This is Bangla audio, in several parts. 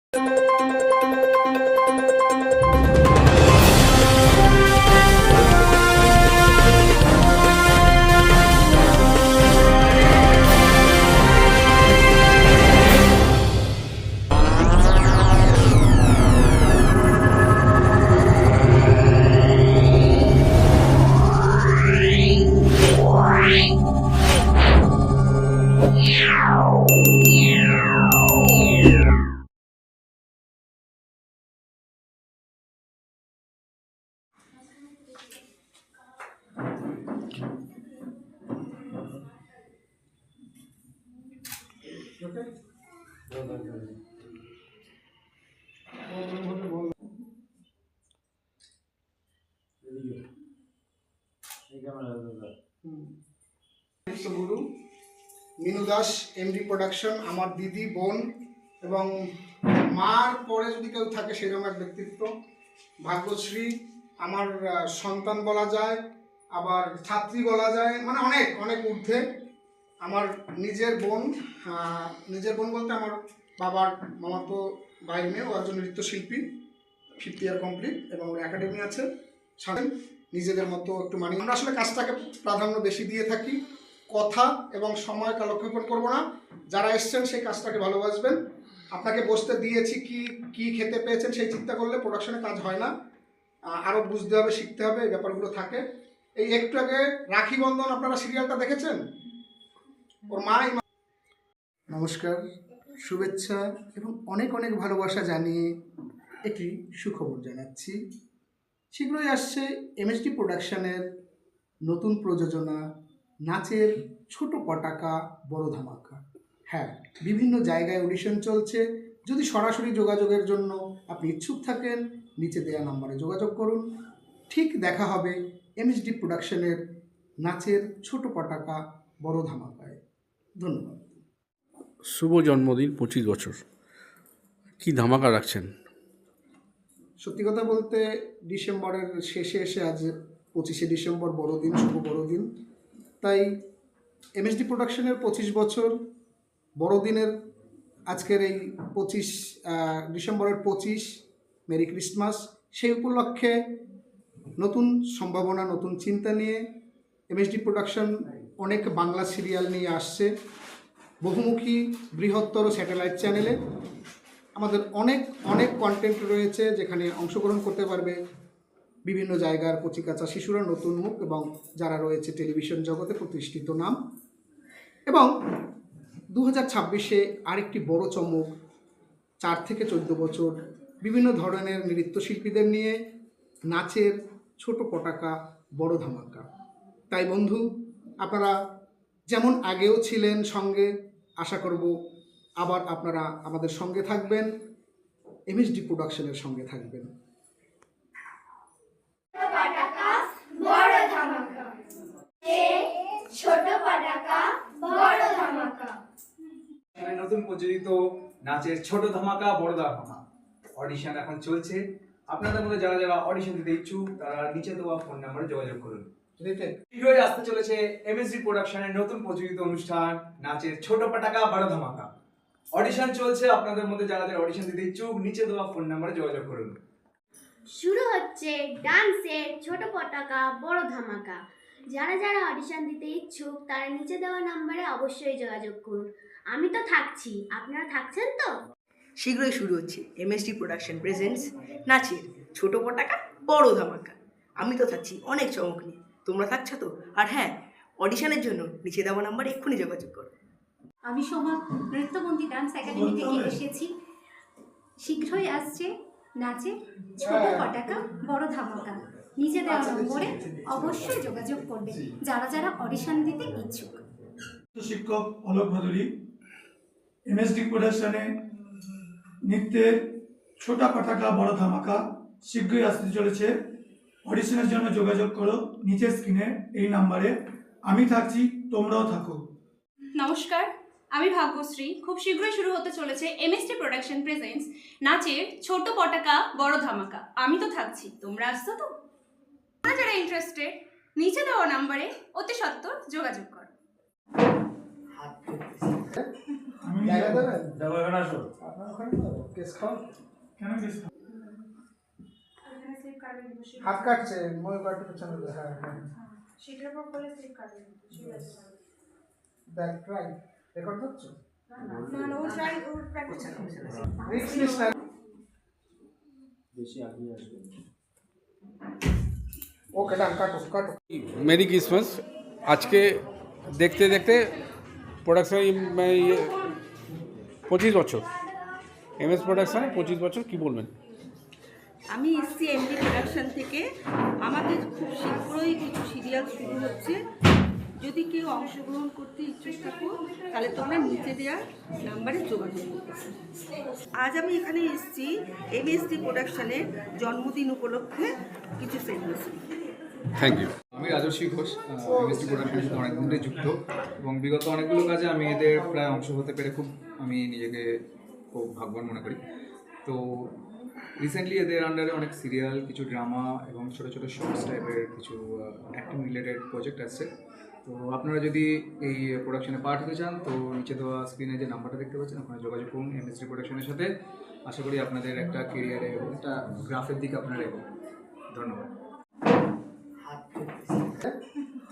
গুরু মিনু দাস, এমডি প্রোডাকশন, আমার দিদি, বোন এবং মার পরে যদি কেউ থাকে সেরকম এক ব্যক্তিত্ব। ভাগ্যশ্রী আমার সন্তান বলা যায়, আবার ছাত্রী বলা যায়, মানে অনেক অনেক ঊর্ধ্বে। আমার নিজের বোন বলতে আমার বাবার মামাতো ভাইয়ের মেয়ে, ও একজন নৃত্যশিল্পী, 50 ইয়ার কমপ্লিট এবং ওর একাডেমি আছে। নিজেদের মতো একটু মানি। আমরা আসলে কাজটাকে প্রাধান্য বেশি দিয়ে থাকি, কথা এবং সময় কালক্ষেপণ করব না। যারা এসছেন সেই কাজটাকে ভালোবাসবেন। আপনাকে বসতে দিয়েছি কি কি খেতে পেয়েছেন সেই চিন্তা করলে প্রোডাকশনে কাজ হয় না। আরও বুঝতে হবে, শিখতে হবে, এই ব্যাপারগুলো থাকে। এই একটু আগে রাখি বন্ধন আপনারা সিরিয়ালটা দেখেছেন? ওর মা। নমস্কার, শুভেচ্ছা এবং অনেক অনেক ভালোবাসা জানিয়ে একটি সুখবর জানাচ্ছি। শীঘ্রই আসছে এমএসডি প্রোডাকশনের নতুন প্রযোজনা নাচের ছোট পটাকা বড় ধামাকা। হ্যাঁ, বিভিন্ন জায়গায় অডিশন চলছে। যদি সরাসরি যোগাযোগের জন্য আপনি ইচ্ছুক থাকেন, নিচে দেওয়া নম্বরে যোগাযোগ করুন। ঠিক দেখা হবে এমএসডি প্রোডাকশনের নাচের ছোট পটাকা বড় ধামাকায়। ধন্যবাদ। শুভ জন্মদিন, 25 বছর, কি ধামাকা রাখছেন? সত্যি কথা বলতে ডিসেম্বরের শেষে এসে আজ 25শে ডিসেম্বর বড়দিন, শুভ বড়দিন। তাই এমএসডি প্রোডাকশনের 25 বছর বড়দিনের আজকের এই 25 ডিসেম্বরের 25, মেরি ক্রিসমাস, সেই উপলক্ষে নতুন সম্ভাবনা, নতুন চিন্তা নিয়ে এমএসডি প্রোডাকশন অনেক বাংলা সিরিয়াল নিয়ে আসছে। বহুমুখী বৃহত্তর স্যাটেলাইট চ্যানেলে আমাদের অনেক অনেক কন্টেন্ট রয়েছে, যেখানে অংশগ্রহণ করতে পারবে বিভিন্ন জায়গার কচিকাঁচা শিশুরা, নতুন মুখ এবং যারা রয়েছে টেলিভিশন জগতে প্রতিষ্ঠিত নাম। এবং 2026-এ আরেকটি বড় চমক, 4 থেকে 14 বছর বিভিন্ন ধরনের নৃত্যশিল্পীদের নিয়ে নাচের ছোট পটাকা বড় ধামাকা। তাই বন্ধু, আপনারা যেমন আগেও ছিলেন সঙ্গে, আশা করব আবার আপনারা আমাদের সঙ্গে থাকবেন, এমএসডি প্রোডাকশনের সঙ্গে থাকবেন। নতুন প্রযোজিত নাচের ছোট ধামাকা বড় ধামাকা অডিশন এখন চলছে। আপনাদের মধ্যে যারা যারা অডিশন দিতে ইচ্ছুক তারা নিচে দেওয়া ফোন নাম্বারে যোগাযোগ করুন। শীঘ্রই আসতে চলেছে এমএসডি প্রোডাকশনের নতুন প্রযোজিত অনুষ্ঠান নাচের ছোট পটাকা বড় ধামাকা। অডিশন চলছে, আপনাদের মধ্যে যারা যারা অডিশন দিতে ইচ্ছুক নিচে দেওয়া ফোন নাম্বারে যোগাযোগ করুন। শুরু হচ্ছে ডান্সের ছোট পটাকা বড় ধামাকা। যারা যারা অডিশন দিতে ইচ্ছুক তারা নিচে দেওয়া নাম্বারে অবশ্যই যোগাযোগ করুন। আমি তো থাকছি, আপনারা থাকছেন তো? শীঘ্রই শুরু হচ্ছে এমএসডি প্রোডাকশন প্রেজেন্টস নাচের ছোট পটাকা বড় ধামাকা। আমি তো থাকছি অনেক চমক নিয়ে, তোমরা থাকছো তো? আর হ্যাঁ, অডিশনের জন্য নিচে দেওয়া নাম্বারে এক্ষুনি যোগাযোগ করো। আমি সোমা নৃত্যবন্দী ডান্স একাডেমি থেকে এসেছি। শীঘ্রই আসছে নাচে ছোট পটাকা বড় ধামাকা। নিচে দেওয়া নম্বরে অবশ্যই যোগাযোগ করবে যারা যারা অডিশন দিতে ইচ্ছুক। শিক্ষক অলোক ভাদুরী, এমএসডি প্রোডাকশনে নৃত্যের ছোটা পটাকা বড় ধামাকা শীঘ্রই আসতে চলেছে। অডিশনের জন্য যোগাযোগ করো নিচের স্ক্রিনে এই নাম্বারে। আমি থাকছি, তোমরাও থাকো। নমস্কার, আমি ভাগ্যশ্রী। খুব শীঘ্রই শুরু হতে চলেছে এমএসডি প্রোডাকশন প্রেজেন্টস নাচের ছোট পটাকা বড় ধামাকা। আমি তো থাকছি, তোমরা আসছো তো? যারা ইন্টারেস্টেড নিচে দেওয়া নাম্বারে অতি সত্বর যোগাযোগ করো। আমি জায়গা দেবেন আসো আপনার ওখানে তো কেস খাওয়া কেন গেছি হাত কাটছে ময় কাটতে পেছনে হ্যাঁ হ্যাঁ দেখ ট্রাই রেকর্ড করছো রিস্ক নিস না ওকে ডান কাটো কাটো মেরি ক্রিসমাস। আজকে দেখতে দেখতে প্রোডাকশন 25 বছর, এমএস প্রোডাকশানে 25 বছর, কি বলবেন? আমি এসছি এমডি প্রোডাকশন থেকে। আমাদের খুব শীঘ্রই কিছু সিরিয়াল শুরু হচ্ছে। যদি কেউ অংশগ্রহণ করতে ইচ্ছুক থাকো তাহলে তোমরা নিচে দেওয়া নাম্বারে যোগাযোগ করতে। আজ আমি এখানে এসছি এমএসডি প্রোডাকশনের জন্মদিন উপলক্ষে কিছু সেগমেন্ট। Thank you. আমি রাজস্বী ঘোষ, এমএসডি প্রোডাকশনের সাথে অনেকদিন ধরে যুক্ত এবং বিগত অনেকগুলো কাজে আমি এদের প্রায় অংশ হতে পেরে আমি নিজেকে খুব ভাগ্যবান মনে করি। তো রিসেন্টলি এদের আন্ডারে অনেক সিরিয়াল, কিছু ড্রামা এবং ছোটো ছোটো শর্টস টাইপের কিছু অ্যাক্টিং রিলেটেড প্রজেক্ট আসছে। তো আপনারা যদি এই প্রোডাকশনে পার্ট হতে চান তো নিচে দেওয়া স্ক্রিনে যে নাম্বারটা দেখতে পাচ্ছেন ওখানে যোগাযোগ করুন এমএসডি প্রোডাকশনের সাথে। আশা করি আপনাদের একটা কেরিয়ারে এবং একটা গ্রাফের দিকে আপনারা এগোন। ধন্যবাদ।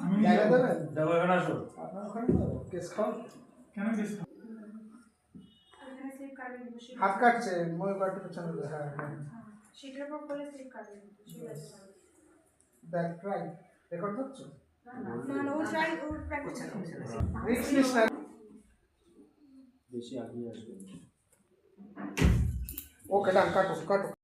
আমি জায়গা দেবেন আসো আপনার ওখানে তো কেস খাওয়া কেন গেছি হাত কাটছে ময় কাটতে পেছনে হ্যাঁ হ্যাঁ দেখ ট্রাই রেকর্ড করছো রিস্ক নিস না ওকে ডান কাটো কাটো